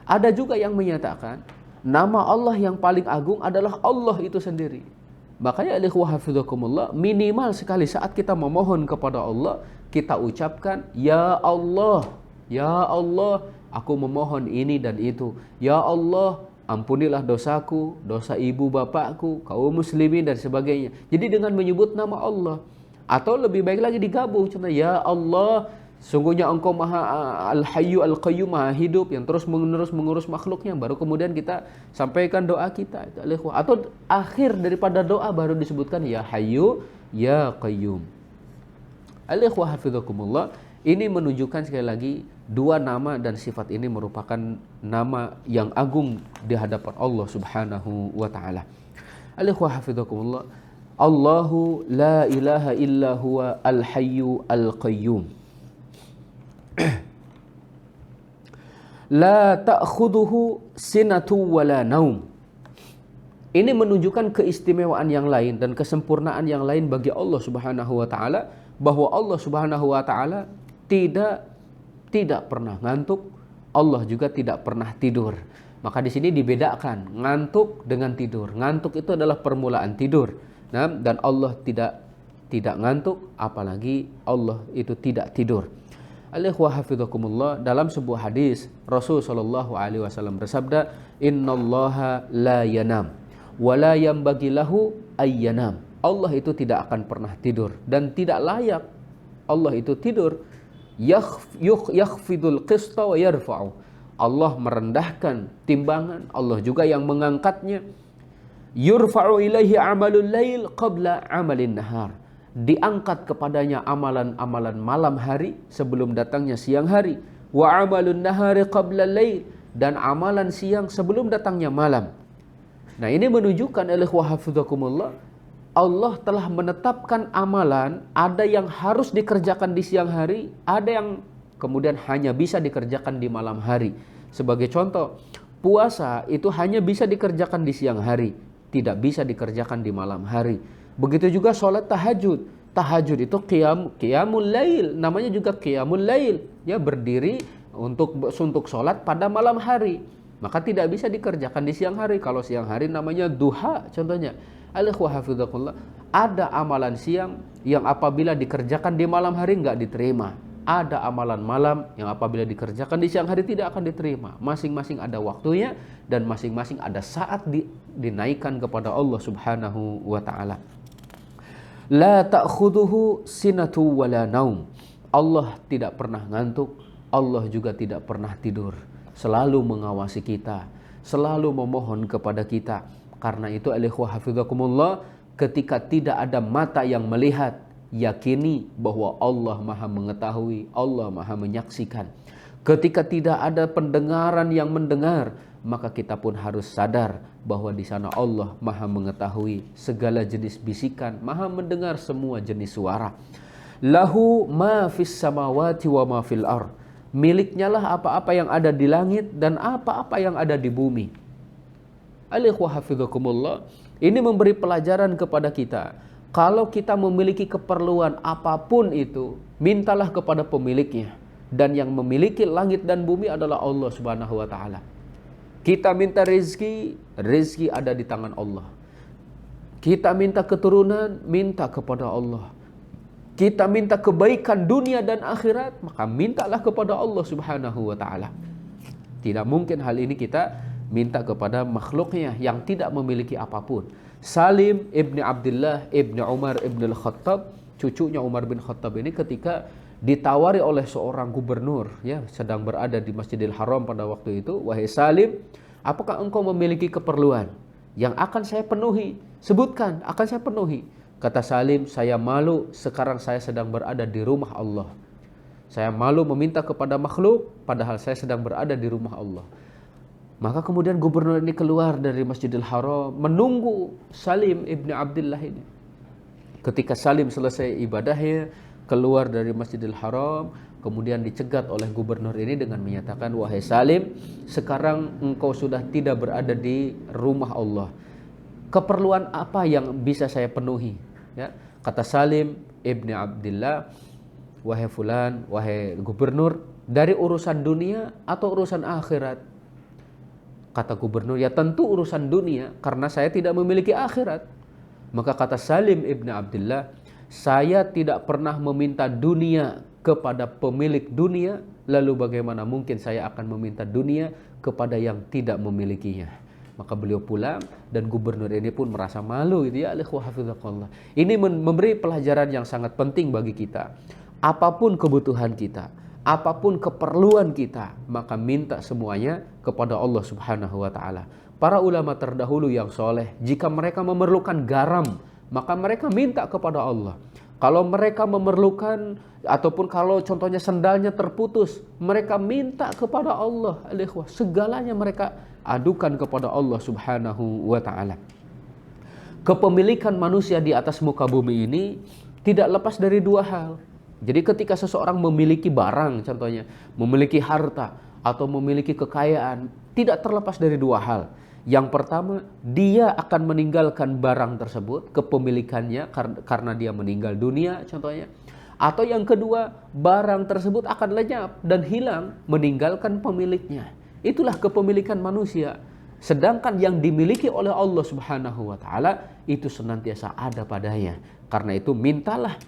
Ada juga yang menyatakan nama Allah yang paling agung adalah Allah itu sendiri. Makanya alaihi minimal sekali saat kita memohon kepada Allah, kita ucapkan ya Allah, aku memohon ini dan itu. Ya Allah, ampunilah dosaku, dosa ibu bapakku, kaum muslimin dan sebagainya. Jadi dengan menyebut nama Allah. Atau lebih baik lagi digabung, contohnya ya Allah, sungguhnya engkau maha Al-Hayyu Al-Qayyum, maha hidup yang terus menerus mengurus makhluknya. Baru kemudian kita sampaikan doa kita. Atau akhir daripada doa baru disebutkan ya Hayyu ya Qayyum. Al-ikhwah hafizakumullah. Ini menunjukkan sekali lagi dua nama dan sifat ini merupakan nama yang agung di hadapan Allah Subhanahu wa taala. Al-ikhwah hafizakumullah. Allahu la ilaha illa huwa al-hayyu al-qayyum. La ta'khuduhu sinatu wala naum. Ini menunjukkan keistimewaan yang lain dan kesempurnaan yang lain bagi Allah Subhanahu wa taala, bahwa Allah Subhanahu wa taala tidak pernah ngantuk, Allah juga tidak pernah tidur. Maka di sini dibedakan ngantuk dengan tidur. Ngantuk itu adalah permulaan tidur. Nah, dan Allah tidak ngantuk, apalagi Allah itu tidak tidur. Al-ikhwah hafizakumullah, dalam sebuah hadis Rasul sallallahu alaihi wasallam bersabda, "Innallaha la yanam wa la yanbaghi lahu ay yanam." Allah itu tidak akan pernah tidur dan tidak layak Allah itu tidur. Yakhfidul qista wa yarfa'u. Allah merendahkan timbangan, Allah juga yang mengangkatnya. Yurfa'u ilaihi amalul lail qabla amalin nahar. Diangkat kepadanya amalan-amalan malam hari sebelum datangnya siang hari. Wa amalun nahari qabla lail, dan amalan siang sebelum datangnya malam. Nah, ini menunjukkan ikhwah hafizakumullah, Allah telah menetapkan amalan, ada yang harus dikerjakan di siang hari, ada yang kemudian hanya bisa dikerjakan di malam hari. Sebagai contoh, puasa itu hanya bisa dikerjakan di siang hari, tidak bisa dikerjakan di malam hari. Begitu juga sholat tahajud. Tahajud itu qiyamul lail, namanya juga qiyamul lail, ya, berdiri untuk sholat pada malam hari. Maka tidak bisa dikerjakan di siang hari. Kalau siang hari namanya duha contohnya. Al-ikhwah hafizakumullah, ada amalan siang yang apabila dikerjakan di malam hari enggak diterima. Ada amalan malam yang apabila dikerjakan di siang hari tidak akan diterima. Masing-masing ada waktunya dan masing-masing ada saat dinaikkan kepada Allah Subhanahu wa taala. La ta'khuduhu sinatu wala naum. Allah tidak pernah ngantuk, Allah juga tidak pernah tidur. Selalu mengawasi kita, selalu memohon kepada kita. Karena itu alikhwah hafizakumullah, ketika tidak ada mata yang melihat, yakini bahwa Allah Maha mengetahui, Allah Maha menyaksikan. Ketika tidak ada pendengaran yang mendengar, maka kita pun harus sadar bahwa di sana Allah Maha mengetahui segala jenis bisikan, Maha mendengar semua jenis suara. Lahu ma fis samawati wa ma fil ardh. Miliknya lah apa-apa yang ada di langit dan apa-apa yang ada di bumi. Alikhwah hafizakumullah, ini memberi pelajaran kepada kita. Kalau kita memiliki keperluan apapun itu, mintalah kepada pemiliknya. Dan yang memiliki langit dan bumi adalah Allah Subhanahu wa taala. Kita minta rezeki, rezeki ada di tangan Allah. Kita minta keturunan, minta kepada Allah. Kita minta kebaikan dunia dan akhirat, maka mintalah kepada Allah Subhanahu wa taala. Tidak mungkin hal ini kita minta kepada makhluknya yang tidak memiliki apapun. Salim ibni Abdullah ibni Umar ibn al-Khattab, cucunya Umar bin Khattab ini ketika ditawari oleh seorang gubernur, ya, sedang berada di Masjidil Haram pada waktu itu, wahai Salim, Apakah engkau memiliki keperluan yang akan saya penuhi? Sebutkan, akan saya penuhi. Kata Salim, saya malu sekarang saya sedang berada di rumah Allah. Saya malu meminta kepada makhluk padahal saya sedang berada di rumah Allah. Maka kemudian gubernur ini keluar dari Masjidil Haram menunggu Salim ibn Abdullah ini. Ketika Salim selesai ibadahnya, keluar dari Masjidil Haram, kemudian dicegat oleh gubernur ini dengan menyatakan, wahai Salim, sekarang engkau sudah tidak berada di rumah Allah. Keperluan apa yang bisa saya penuhi? Ya, kata Salim ibn Abdullah, wahai fulan, wahai gubernur, dari urusan dunia atau urusan akhirat? Kata gubernur, ya tentu urusan dunia karena saya tidak memiliki akhirat. Maka kata Salim ibn Abdullah, saya tidak pernah meminta dunia kepada pemilik dunia, lalu bagaimana mungkin saya akan meminta dunia kepada yang tidak memilikinya? Maka beliau pulang dan gubernur ini pun merasa malu. Ya alaihi. Ini memberi pelajaran yang sangat penting bagi kita. Apapun kebutuhan kita, apapun keperluan kita, maka minta semuanya kepada Allah Subhanahu wa taala. Para ulama terdahulu yang soleh, jika mereka memerlukan garam, maka mereka minta kepada Allah. Kalau mereka memerlukan, ataupun kalau contohnya sendalnya terputus, mereka minta kepada Allah. Segalanya mereka adukan kepada Allah Subhanahu wa ta'ala. Kepemilikan manusia di atas muka bumi ini tidak lepas dari dua hal. Jadi ketika seseorang memiliki barang, contohnya memiliki harta atau memiliki kekayaan, tidak terlepas dari dua hal. Yang pertama, dia akan meninggalkan barang tersebut, kepemilikannya karena dia meninggal dunia contohnya. Atau yang kedua, barang tersebut akan lenyap dan hilang meninggalkan pemiliknya. Itulah kepemilikan manusia. Sedangkan yang dimiliki oleh Allah Subhanahu wa taala itu senantiasa ada padanya. Karena itu mintalah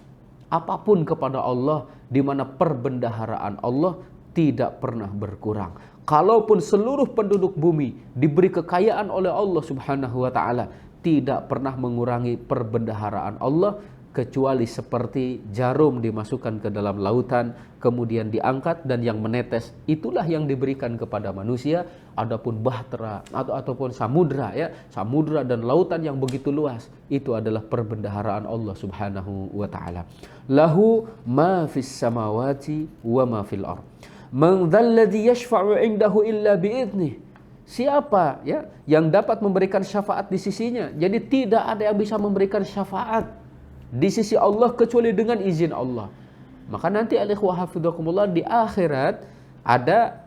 apapun kepada Allah, di mana perbendaharaan Allah tidak pernah berkurang. Kalaupun seluruh penduduk bumi diberi kekayaan oleh Allah Subhanahu wa taala, tidak pernah mengurangi perbendaharaan Allah, kecuali seperti jarum dimasukkan ke dalam lautan kemudian diangkat dan yang menetes itulah yang diberikan kepada manusia. Adapun bahtera ataupun samudra, ya, samudra dan lautan yang begitu luas, itu adalah perbendaharaan Allah Subhanahu wa taala. Lahu ma fis samawati wa ma fil ardh. Man dzalladzi yashfa'u 'indahu illa bi'idnih. Siapa, ya, yang dapat memberikan syafaat di sisinya? Jadi tidak ada yang bisa memberikan syafaat di sisi Allah kecuali dengan izin Allah. Maka nanti alikhwa hafidhakumullah, di akhirat ada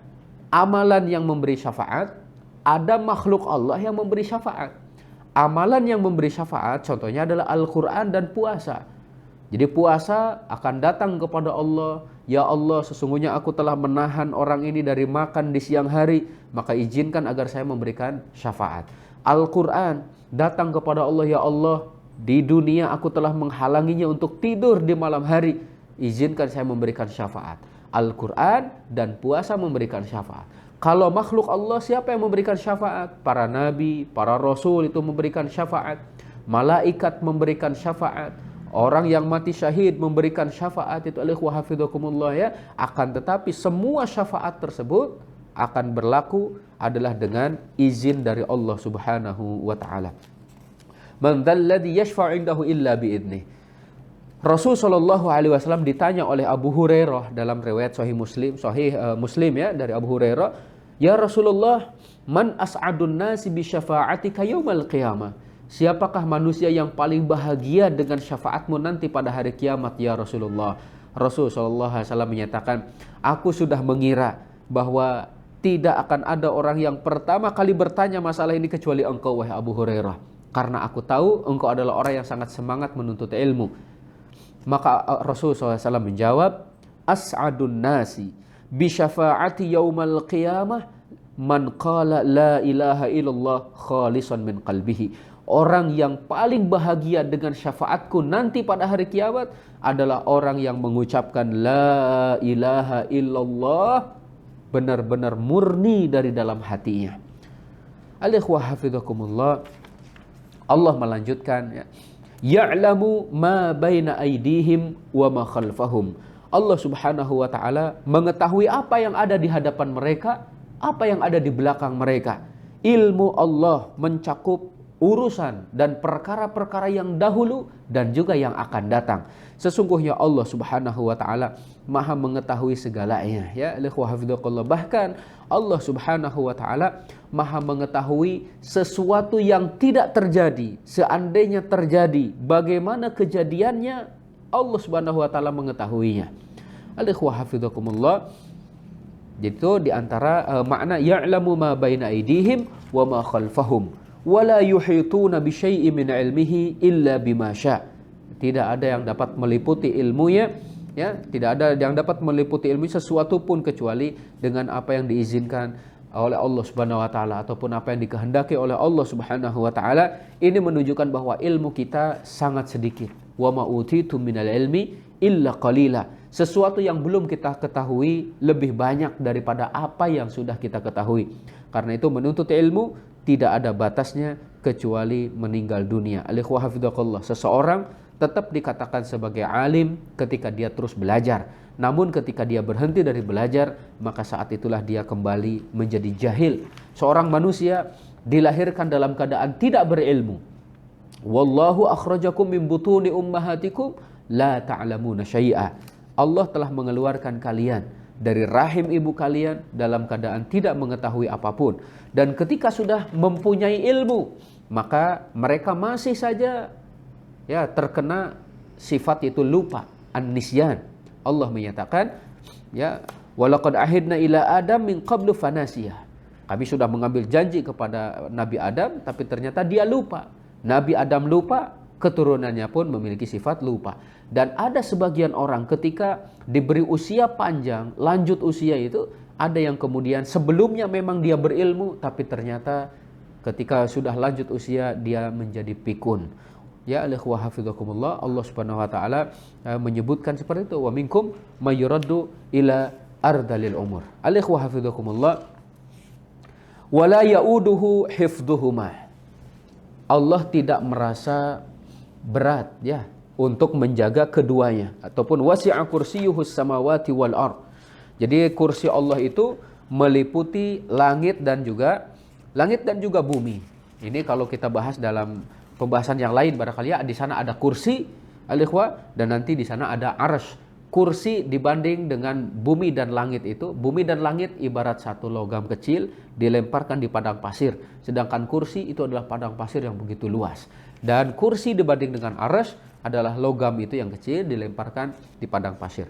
amalan yang memberi syafaat, ada makhluk Allah yang memberi syafaat. Amalan yang memberi syafaat contohnya adalah Al-Quran dan puasa. Jadi puasa akan datang kepada Allah, ya Allah, sesungguhnya aku telah menahan orang ini dari makan di siang hari, maka izinkan agar saya memberikan syafaat. Al-Quran datang kepada Allah, ya Allah, di dunia aku telah menghalanginya untuk tidur di malam hari, izinkan saya memberikan syafaat. Al-Quran dan puasa memberikan syafaat. Kalau makhluk Allah, siapa yang memberikan syafaat? Para nabi, para rasul itu memberikan syafaat. Malaikat memberikan syafaat. Orang yang mati syahid memberikan syafaat, itu alikhwa hafidhakumullah, ya. Akan tetapi semua syafaat tersebut akan berlaku adalah dengan izin dari Allah Subhanahu wa taala. Man dzalladzi yashfa'u 'indahu illa bi'idnih. Rasul sallallahu alaihi wasallam ditanya oleh Abu Hurairah dalam riwayat Sahih Muslim, ya, dari Abu Hurairah, "Ya Rasulullah, man as'adun nasi bi syafa'atika yaumal qiyamah?" Siapakah manusia yang paling bahagia dengan syafaatmu nanti pada hari kiamat, ya Rasulullah? Rasul sallallahu alaihi wasallam menyatakan, aku sudah mengira bahwa tidak akan ada orang yang pertama kali bertanya masalah ini kecuali engkau, wahai Abu Hurairah. Karena aku tahu engkau adalah orang yang sangat semangat menuntut ilmu. Maka Rasul sallallahu alaihi wasallam menjawab, as'adun nasi bi syafa'ati yaumal qiyamah man qala la ilaha illallah khalisan min qalbihi. Orang yang paling bahagia dengan syafaatku nanti pada hari kiamat adalah orang yang mengucapkan la ilaha illallah benar-benar murni dari dalam hatinya. Alikhwa hafidhakumullah, Allah melanjutkan, ya, ya'lamu ma baina aydihim wa ma khalfahum. Allah Subhanahu wa taala mengetahui apa yang ada di hadapan mereka, apa yang ada di belakang mereka. ilmu Allah mencakup urusan dan perkara-perkara yang dahulu dan juga yang akan datang. Sesungguhnya Allah Subhanahu wa taala Maha mengetahui segalanya, ya. Bahkan Allah Subhanahu wa taala Maha mengetahui sesuatu yang tidak terjadi. Seandainya terjadi, bagaimana kejadiannya, Allah Subhanahu wa taala mengetahuinya. Itu di antara makna ya'lamu ma baina aydihim wa ma khalfahum wa la yuhituna bi syai'in min ilmihi illa bima syaa. Tidak ada yang dapat meliputi ilmunya, ya, tidak ada yang dapat meliputi ilmu sesuatu pun kecuali dengan apa yang diizinkan oleh Allah Subhanahu wa taala ataupun apa yang dikehendaki oleh Allah Subhanahu wa taala. Ini menunjukkan bahwa ilmu kita sangat sedikit. Wa ma utitu minal ilmi illa qalila. Sesuatu yang belum kita ketahui lebih banyak daripada apa yang sudah kita ketahui. Karena itu menuntut ilmu tidak ada batasnya kecuali meninggal dunia. Seseorang tetap dikatakan sebagai alim ketika dia terus belajar. Namun ketika dia berhenti dari belajar, maka saat itulah dia kembali menjadi jahil. Seorang manusia dilahirkan dalam keadaan tidak berilmu. Wallahu akhrajakum min butuni ummahatikum la ta'lamuna syai'a. Allah telah mengeluarkan kalian dari rahim ibu kalian dalam keadaan tidak mengetahui apapun. Dan ketika sudah mempunyai ilmu, maka mereka masih saja, ya, terkena sifat itu lupa, an-nisyan. Allah menyatakan, ya, walaqad ahidna ila Adam min qablu fanasiyah. Kami sudah mengambil janji kepada Nabi Adam, tapi ternyata dia lupa. Nabi Adam lupa, keturunannya pun memiliki sifat lupa. Dan ada sebagian orang ketika diberi usia panjang, lanjut usia itu, ada yang kemudian sebelumnya memang dia berilmu, tapi ternyata ketika sudah lanjut usia dia menjadi pikun. Ya, hafizakumullah, Allah Subhanahu wa taala menyebutkan seperti itu, wa minkum may yuraddu ila ardalil umur. Hafizakumullah, wala yauduhu hifdhuhuma. Allah tidak merasa berat, ya, untuk menjaga keduanya, ataupun wasi'a kursiyuhus samawati wal ard. Jadi kursi Allah itu meliputi langit dan juga bumi. Ini kalau kita bahas dalam pembahasan yang lain barangkali, ya, di sana ada kursi al-ikhwa dan nanti di sana ada arsy. Kursi dibanding dengan bumi dan langit itu, bumi dan langit ibarat satu logam kecil dilemparkan di padang pasir, sedangkan kursi itu adalah padang pasir yang begitu luas. Dan kursi dibanding dengan arsy adalah logam itu yang kecil dilemparkan di padang pasir.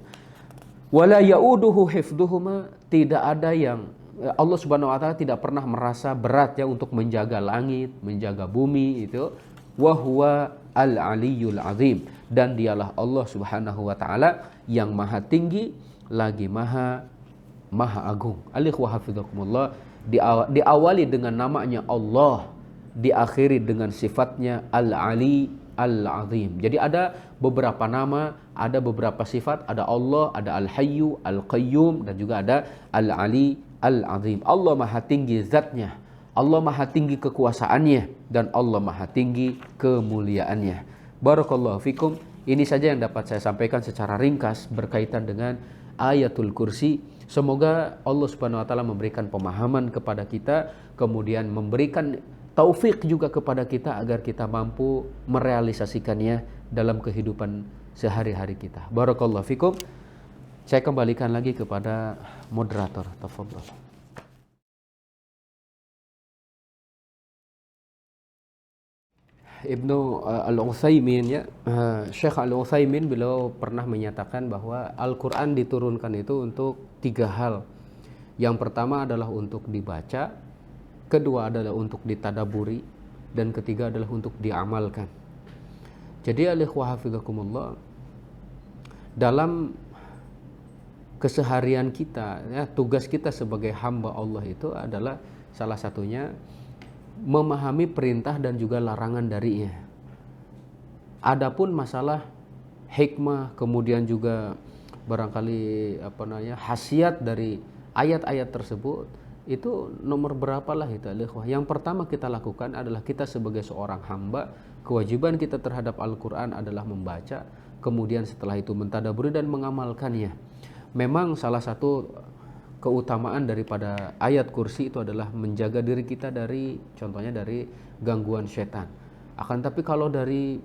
Wala yauduhu hifdhuhuma, tidak ada yang, Allah Subhanahu wa taala tidak pernah merasa berat, ya, untuk menjaga langit, menjaga bumi itu. Wa huwa al-aliyyul azim, dan dialah Allah Subhanahu wa taala yang maha tinggi lagi maha agung. Hafizakumullah, diawali dengan namanya Allah, diakhiri dengan sifatnya al-ali al-azim. Jadi ada beberapa nama, ada beberapa sifat, ada Allah, ada al-hayyu, al-qayyum, dan juga ada al-ali al-azim. Allah maha tinggi zatnya, Allah maha tinggi kekuasaannya, dan Allah maha tinggi kemuliaannya. Barakallahu fikum. Ini saja yang dapat saya sampaikan secara ringkas berkaitan dengan ayatul kursi. Semoga Allah Subhanahu wa taala memberikan pemahaman kepada kita, kemudian memberikan taufik juga kepada kita agar kita mampu merealisasikannya dalam kehidupan sehari-hari kita. Barakallahu fikum. Saya kembalikan lagi kepada moderator. Tafadhol. Ibnu Al-Utsaimin, ya, Syekh Al-Utsaimin, beliau pernah menyatakan bahwa Al-Quran diturunkan itu untuk 3 hal. Yang pertama adalah untuk dibaca, kedua adalah untuk ditadaburi, dan ketiga adalah untuk diamalkan. Jadi hafizakumullah, dalam keseharian kita, ya, tugas kita sebagai hamba Allah itu adalah salah satunya memahami perintah dan juga larangan darinya. Adapun masalah hikmah, kemudian juga barangkali khasiat dari ayat-ayat tersebut, itu nomor berapalah itu. Yang pertama kita lakukan adalah kita sebagai seorang hamba, kewajiban kita terhadap Al-Quran adalah membaca, kemudian setelah itu mentadaburi dan mengamalkannya. Memang salah satu keutamaan daripada ayat kursi itu adalah menjaga diri kita dari, contohnya dari gangguan setan. Akan tapi kalau dari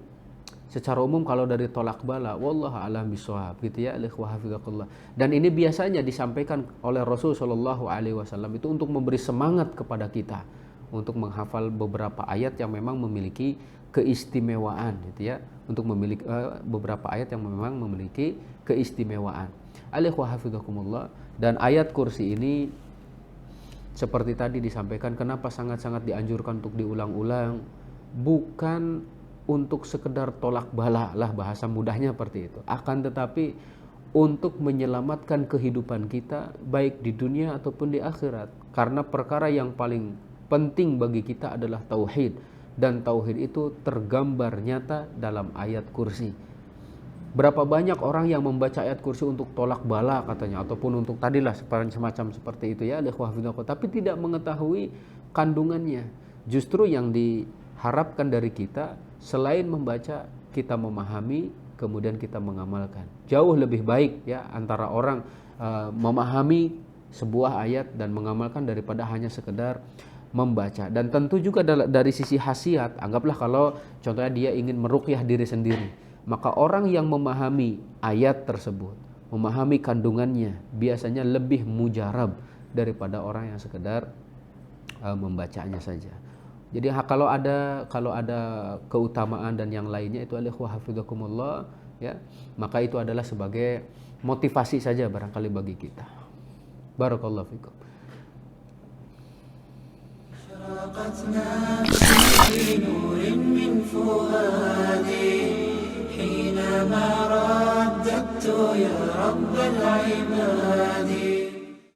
secara umum, kalau dari tolak bala, wallahu a'lam bishawab gitu ya, ikhwah hafizakallah. Dan ini biasanya disampaikan oleh Rasul Shallallahu alaihi wasallam itu untuk memberi semangat kepada kita untuk menghafal beberapa ayat yang memang memiliki keistimewaan gitu ya, untuk memiliki beberapa ayat yang memang memiliki keistimewaan. Ikhwah hafizakumullah. Dan ayat kursi ini seperti tadi disampaikan, kenapa sangat-sangat dianjurkan untuk diulang-ulang, bukan untuk sekedar tolak bala lah, bahasa mudahnya seperti itu, akan tetapi untuk menyelamatkan kehidupan kita baik di dunia ataupun di akhirat. Karena perkara yang paling penting bagi kita adalah tauhid, dan tauhid itu tergambar nyata dalam ayat kursi. Berapa banyak orang yang membaca ayat kursi untuk tolak bala katanya, ataupun untuk tadilah semacam seperti itu ya, tapi tidak mengetahui kandungannya. Justru yang diharapkan dari kita selain membaca, kita memahami, kemudian kita mengamalkan. Jauh lebih baik ya antara orang memahami sebuah ayat dan mengamalkan daripada hanya sekedar membaca. Dan tentu juga dari sisi khasiat, anggaplah kalau contohnya dia ingin meruqyah diri sendiri, maka orang yang memahami ayat tersebut, memahami kandungannya, biasanya lebih mujarab daripada orang yang sekedar membacanya saja. Jadi kalau ada keutamaan dan yang lainnya itu alikhwa hafizakumullah ya, maka itu adalah sebagai motivasi saja barangkali bagi kita. Barakallahu fikum. شرقت نفسي بنور من فؤادي حينما رددت يا رب العباد